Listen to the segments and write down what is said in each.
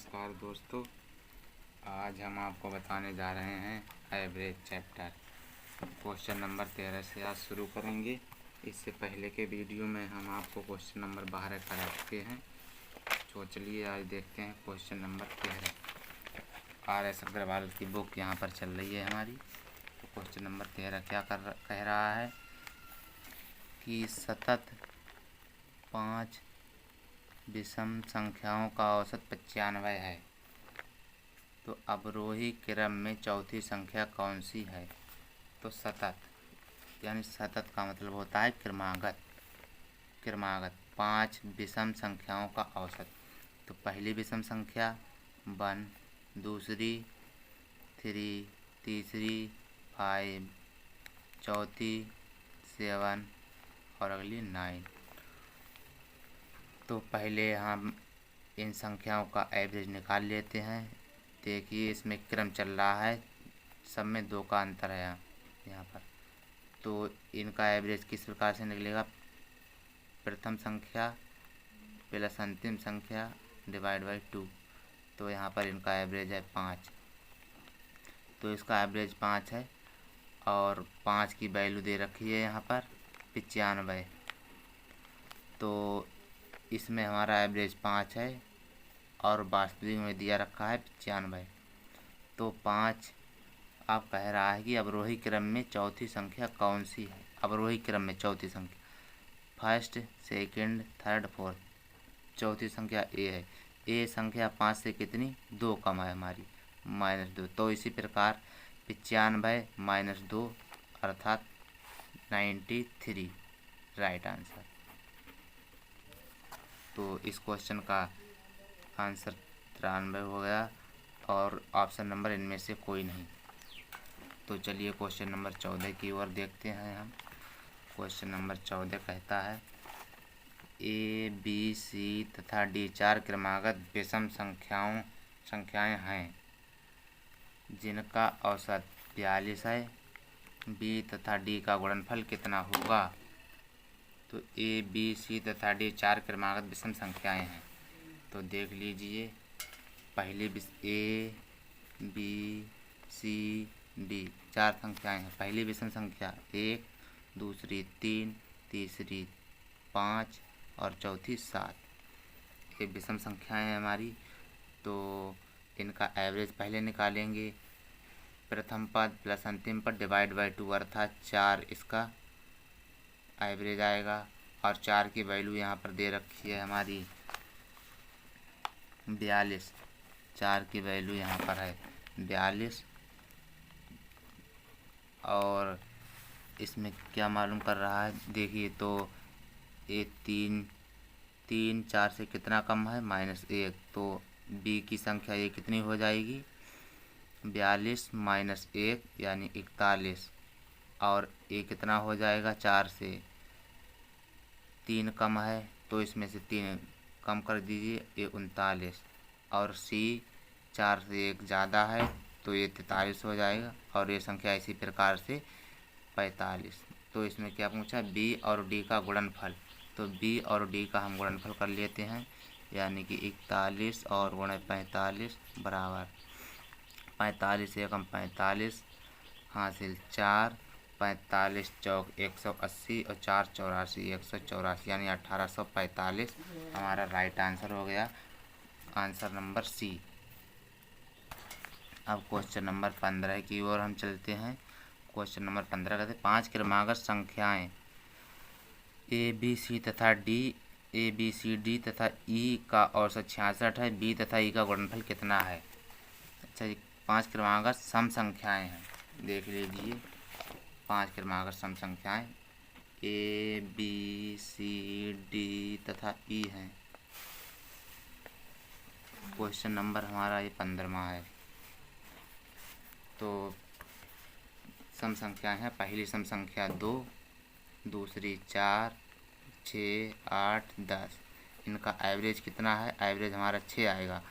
नमस्कार दोस्तों, आज हम आपको बताने जा रहे हैं एवरेज चैप्टर क्वेश्चन नंबर 13 से आज शुरू करेंगे। इससे पहले के वीडियो में हम आपको क्वेश्चन नंबर 12 करा चुके हैं। तो चलिए आज देखते हैं क्वेश्चन नंबर 13। RS अग्रवाल की बुक यहाँ पर चल रही है हमारी। तो क्वेश्चन नंबर 13 क्या कह रहा है कि सतत 5 विषम संख्याओं का औसत 95 है, तो अवरोही क्रम में चौथी संख्या कौन सी है। तो सतत यानी सतत का मतलब होता है क्रमागत 5 विषम संख्याओं का औसत। तो पहली विषम संख्या 1, दूसरी 3, तीसरी 5, चौथी 7 और अगली 9। तो पहले हम इन संख्याओं का एवरेज निकाल लेते हैं। देखिए इसमें क्रम चल रहा है, सब में 2 का अंतर है यहाँ पर। तो इनका एवरेज किस प्रकार से निकलेगा, प्रथम संख्या प्लस अंतिम संख्या डिवाइड बाई 2। तो यहाँ पर इनका एवरेज है 5। तो इसका एवरेज 5 है और 5 की वैल्यू दे रखी है यहाँ पर 95। तो इसमें हमारा एवरेज 5 है और वास्तविक में दिया रखा है 95। तो 5 अब कह रहा है कि अवरोही क्रम में चौथी संख्या कौन सी है। अवरोही क्रम में चौथी संख्या फर्स्ट, सेकंड, थर्ड, फोर्थ। चौथी संख्या ए है। ए संख्या 5 से कितनी 2 कम है हमारी, -2। तो इसी प्रकार 95 - 2 अर्थात 93 राइट आंसर। तो इस क्वेश्चन का आंसर 93 हो गया और ऑप्शन नंबर इनमें से कोई नहीं। तो चलिए क्वेश्चन नंबर 14 की ओर देखते हैं हम। क्वेश्चन नंबर 14 कहता है A, B, C तथा D 4 क्रमागत विषम संख्याएं हैं जिनका औसत 42 है। B तथा D का गुणनफल कितना होगा। तो A, B, C तथा D 4 क्रमागत विषम संख्याएं हैं। तो देख लीजिए पहली A, B, C, D 4 संख्याएं हैं। पहली विषम संख्या 1, दूसरी 3, तीसरी 5 और चौथी 7। ये विषम संख्याएं हैं हमारी। तो इनका एवरेज पहले निकालेंगे, प्रथम पद प्लस अंतिम पद डिवाइड बाई 2 अर्थात 4 इसका एवरेज आएगा। और 4 की वैल्यू यहाँ पर दे रखी है हमारी 42। 4 की वैल्यू यहाँ पर है 42। और इसमें क्या मालूम कर रहा है, देखिए तो ये 3 4 से कितना कम है -1। तो बी की संख्या ये कितनी हो जाएगी 42 - 1 यानी 41। और ये कितना हो जाएगा 4 से 3 कम है, तो इसमें से 3 कम कर दीजिए, ये 39। और सी 4 से 1 ज़्यादा है तो ये 43 हो जाएगा। और ये संख्या इसी प्रकार से 45। तो इसमें क्या पूछा बी और डी का गुणनफल। तो बी और डी का हम गुणनफल कर लेते हैं, यानी कि 41 और गुणे 45 बराबर 45 एकम 45 हासिल 4, 45 चौक 180 और 4 84 184 यानी 1845 हमारा राइट आंसर हो गया, आंसर नंबर सी। अब क्वेश्चन नंबर 15 की ओर हम चलते हैं। क्वेश्चन नंबर 15 कहते हैं 5 क्रमागत संख्याएं ABC तथा D, ABCD तथा E का औसत 66 है। B तथा E का गुणनफल कितना है। अच्छा जी, 5 क्रमागत सम संख्याएं हैं। देख लीजिए 5 क्रमागत सम संख्याएं ABCD तथा E हैं। क्वेश्चन नंबर हमारा ये 15वां है। तो सम संख्याएं हैं, पहली सम संख्या 2, दूसरी 4, 6, 8, 10। इनका एवरेज कितना है, एवरेज हमारा 6 आएगा।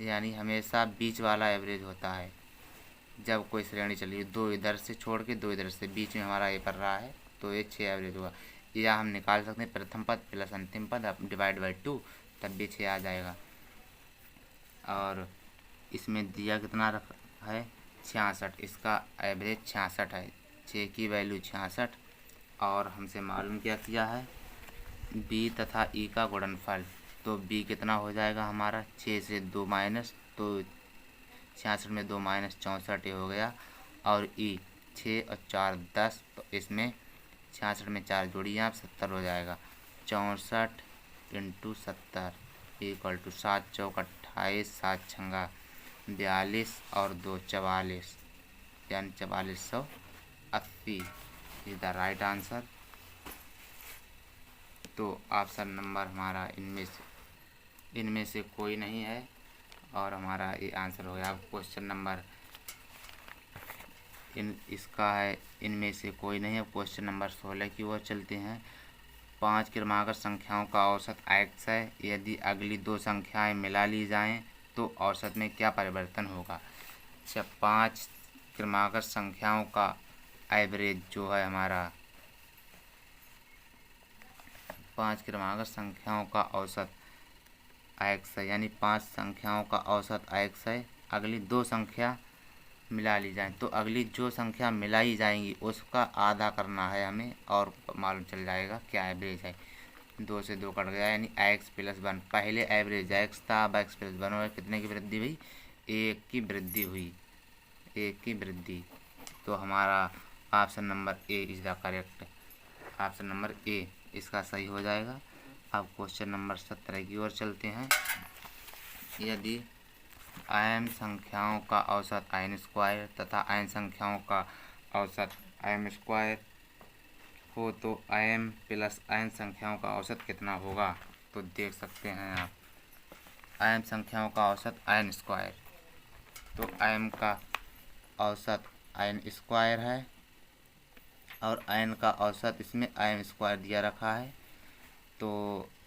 यानी हमेशा बीच वाला एवरेज होता है जब कोई श्रेणी चली, 2 इधर से छोड़ के 2 इधर से, बीच में हमारा ये पड़ रहा है तो ये 6 एवरेज हुआ। या हम निकाल सकते हैं प्रथम पद प्लस अंतिम पद डिवाइड बाई 2, तब भी 6 आ जाएगा। और इसमें दिया कितना रखा है 66, इसका एवरेज 66 है, 6 की वैल्यू 66। और हमसे मालूम क्या किया है बी तथा ई का गुणनफल, तो बी कितना हो जाएगा हमारा 6 से 2 माइनस, तो 66 में 2 माइनस 64 हो गया। और ई 6 और 4 10, तो इसमें 66 में 4 जोड़िए आप 70 हो जाएगा। 64 इंटू 70 इक्वल टू 7 चौक 28, 7 छंगा 42 और 2 44, यानी 4480 इज द राइट आंसर। तो ऑप्शन नंबर हमारा इनमें से कोई नहीं है और हमारा ये आंसर हो गया। क्वेश्चन नंबर इसका है इनमें से कोई नहीं है। क्वेश्चन नंबर 16 की ओर चलते हैं। 5 क्रमागत संख्याओं का औसत x है। यदि अगली 2 संख्याएं मिला ली जाएं तो औसत में क्या परिवर्तन होगा। अच्छा, 5 क्रमागत संख्याओं का एवरेज जो है हमारा 5 क्रमागत संख्याओं का औसत x है, यानी 5 संख्याओं का औसत x है। अगली 2 संख्या मिला ली जाए तो अगली जो संख्या मिलाई जाएंगी उसका आधा करना है हमें और मालूम चल जाएगा क्या एवरेज है। 2 से 2 कट गया, यानी x प्लस 1। पहले एवरेज x था, अब x प्लस 1 हुआ। कितने की वृद्धि हुई 1 की वृद्धि हुई, 1 की वृद्धि। तो हमारा option number A is the correct, option number A इसका सही हो जाएगा। अब क्वेश्चन नंबर 17 की ओर चलते हैं। यदि m संख्याओं का औसत n स्क्वायर तथा n संख्याओं का औसत m स्क्वायर हो तो m प्लस n संख्याओं का औसत कितना होगा। तो देख सकते हैं आप m संख्याओं का औसत n स्क्वायर, तो m का औसत n स्क्वायर है और n का औसत इसमें m स्क्वायर दिया रखा है। तो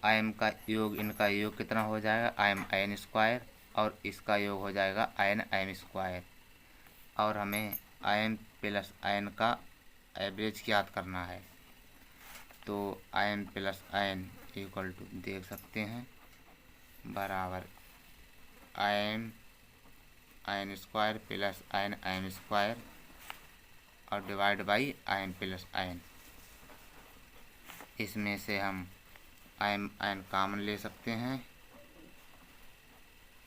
m का योग, इनका योग कितना हो जाएगा m n स्क्वायर और इसका योग हो जाएगा n m स्क्वायर। और हमें m प्लस n का एवरेज याद करना है। तो m plus n equal to देख सकते हैं बराबर m n square plus n m square और divide by m plus n। इसमें से हम m n कॉमन ले सकते हैं,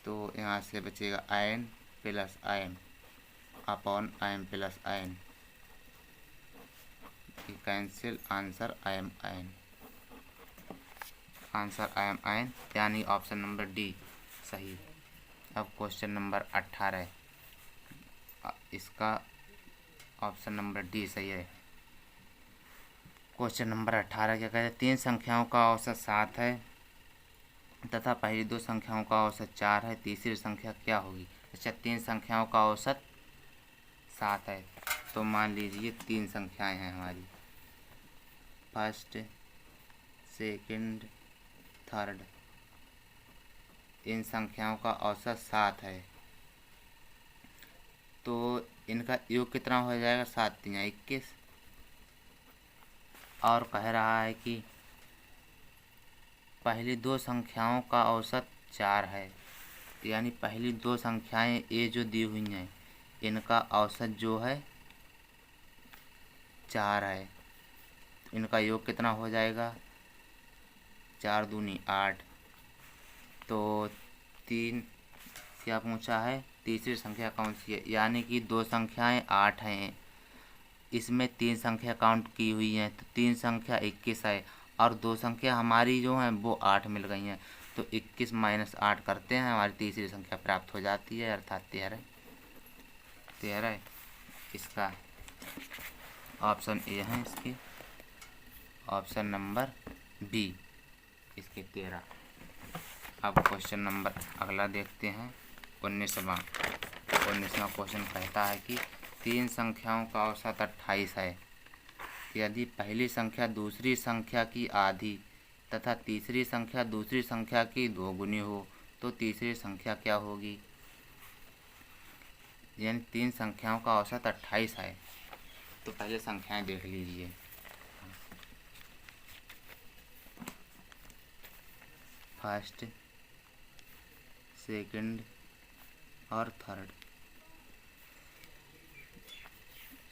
तो यहाँ से बचेगा n plus m upon m plus n, cancel, answer n, answer n, यानी ऑप्शन नंबर डी सही। अब क्वेश्चन नंबर 18, इसका ऑप्शन नंबर डी सही है। क्वेश्चन नंबर 18 क्या कहते हैं 3 संख्याओं का औसत 7 है तथा पहली 2 संख्याओं का औसत 4 है, तीसरी संख्या क्या होगी। अच्छा, 3 संख्याओं का औसत 7 है, तो मान लीजिए 3 संख्याएं हैं हमारी, फर्स्ट, सेकंड, थर्ड। इन संख्याओं का औसत 7 है, तो इनका योग कितना हो जाएगा 7 3 21। और कह रहा है कि पहली 2 संख्याओं का औसत 4 है, यानी पहली 2 संख्याएं ये जो दी हुई हैं इनका औसत जो है 4 है। इनका योग कितना हो जाएगा 4 दूनी 8। तो 3 क्या पूछा है तीसरी संख्या कौन सी है, यानी कि 2 संख्याएं 8 हैं, इसमें 3 संख्या काउंट की हुई हैं, तो 3 संख्या 21 है और 2 संख्या हमारी जो हैं वो 8 मिल गई हैं, तो 21 माइनस 8 करते हैं हमारी तीसरी संख्या प्राप्त हो जाती है, अर्थात 13। इसका ऑप्शन ए है, इसके ऑप्शन नंबर बी इसके 13। अब क्वेश्चन नंबर अगला देखते हैं 19वां क्वेश्चन कहता है कि 3 संख्याओं का औसत 28 है। यदि पहली संख्या दूसरी संख्या की आधी तथा तीसरी संख्या दूसरी संख्या की 2 गुनी हो तो तीसरी संख्या क्या होगी। यानी 3 संख्याओं का औसत 28 है, तो पहले संख्याएं देख लीजिए। फर्स्ट, सेकंड, और थर्ड।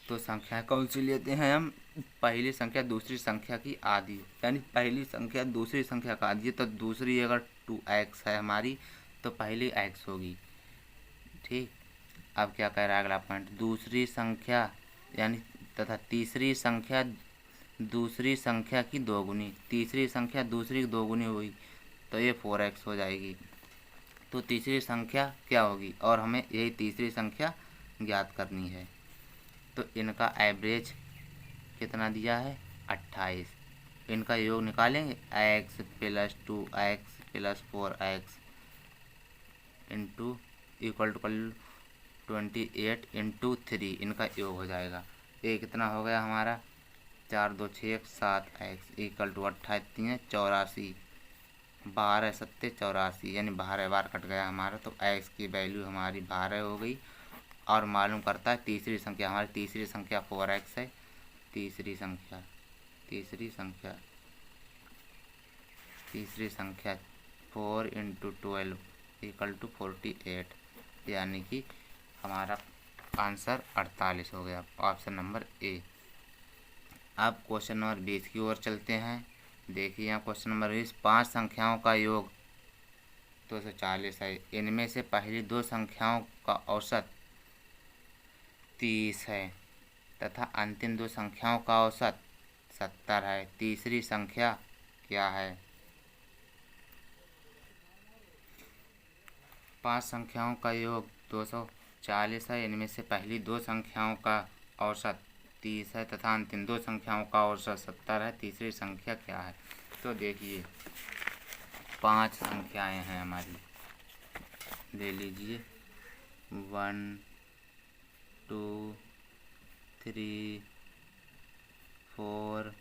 तो संख्या कौन सी लेते हैं हम? पहली संख्या दूसरी संख्या की आधी, यानी पहली संख्या दूसरी संख्या का आधी है, तो दूसरी अगर 2x है हमारी तो पहली x होगी। ठीक, अब क्या कह रहा है अगला पॉइंट, दूसरी संख्या यानी तथा तीसरी संख्या दूसरी संख्या की दोगुनी, तीसरी संख्या दूसरी की दोगुनी हुई तो ये 4x हो जाएगी। तो तीसरी संख्या क्या होगी, और हमें यही तीसरी संख्या ज्ञात करनी है। तो इनका एवरेज कितना दिया है? 28। इनका योग निकालेंगे, x + 2x + 4x into equal to 28 into 3, इनका योग हो जाएगा। ये कितना हो गया हमारा? 4 2 6 7x इक्वल टू 28 3 84, 12 7 84, यानी 12 बार कट गया हमारा। तो x की वैल्यू हमारी 12 हो गई। और मालूम करता है तीसरी संख्या, हमारी तीसरी संख्या 4x है। तीसरी संख्या 4 इंटू 12 इक्वल टू 48, यानी कि हमारा आंसर 48 हो गया, ऑप्शन नंबर ए। अब क्वेश्चन नंबर 20 की ओर चलते हैं। देखिए यहाँ क्वेश्चन नंबर 20, 5 संख्याओं का योग 240 है। इनमें से पहली दो संख्याओं का औसत 30 है तथा अंतिम दो संख्याओं का औसत 70 है। तीसरी संख्या क्या है? 5 संख्याओं का योग 240 है। इनमें से पहली दो संख्याओं का औसत 30 है तथा अंतिम दो संख्याओं का औसत 70 है। तीसरी संख्या क्या है? तो देखिए 5 संख्याएं हैं हमारी, ले लीजिए 1 2 3 4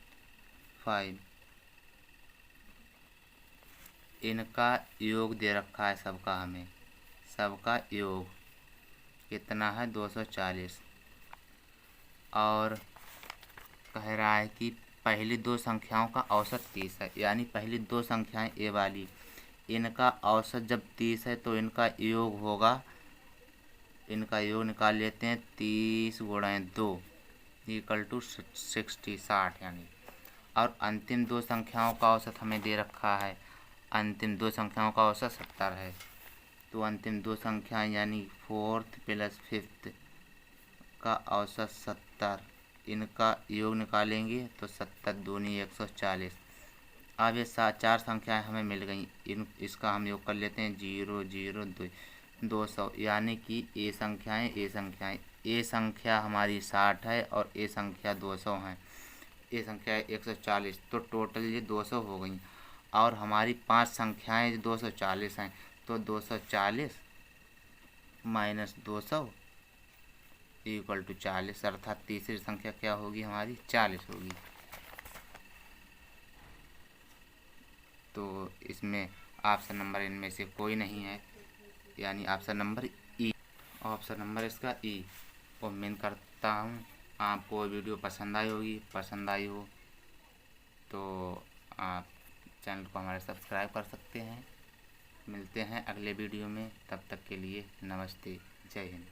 5। इनका योग दे रखा है सबका, हमें सबका योग कितना है? 240। और कह रहा है कि पहली दो संख्याओं का औसत 30 है, यानी पहली दो संख्याएं ए वाली, इनका औसत जब 30 है तो इनका योग होगा, इनका योग निकाल लेते हैं, 30 × 2 इक्वल टू 60 यानी। और अंतिम दो संख्याओं का औसत हमें दे रखा है, अंतिम दो संख्याओं का औसत 70 है। तो अंतिम दो संख्याएं यानी 4th + 5th का औसत 70, इनका योग निकालेंगे तो 70 दूनी 140। अब ये 4 संख्याएं हमें मिल गई, इसका हम योग कर लेते हैं, 0 0 2 200, यानी कि ए संख्या हमारी 60 है और ए संख्या 200 है, ए संख्या 140, तो टोटल ये 200 हो गई। और हमारी 5 संख्याएं 240 हैं, तो 240 - 200 इक्वल टू 40, अर्थात तीसरी संख्या क्या होगी हमारी? 40 होगी। तो इसमें ऑप्शन नंबर इनमें से कोई नहीं है, यानी ऑप्शन नंबर ई, ऑप्शन नंबर इसका ई। उम्मीद करता हूँ आपको वीडियो पसंद आई होगी। पसंद आई हो तो आप चैनल को हमारे सब्सक्राइब कर सकते हैं। मिलते हैं अगले वीडियो में, तब तक के लिए नमस्ते, जय हिंद।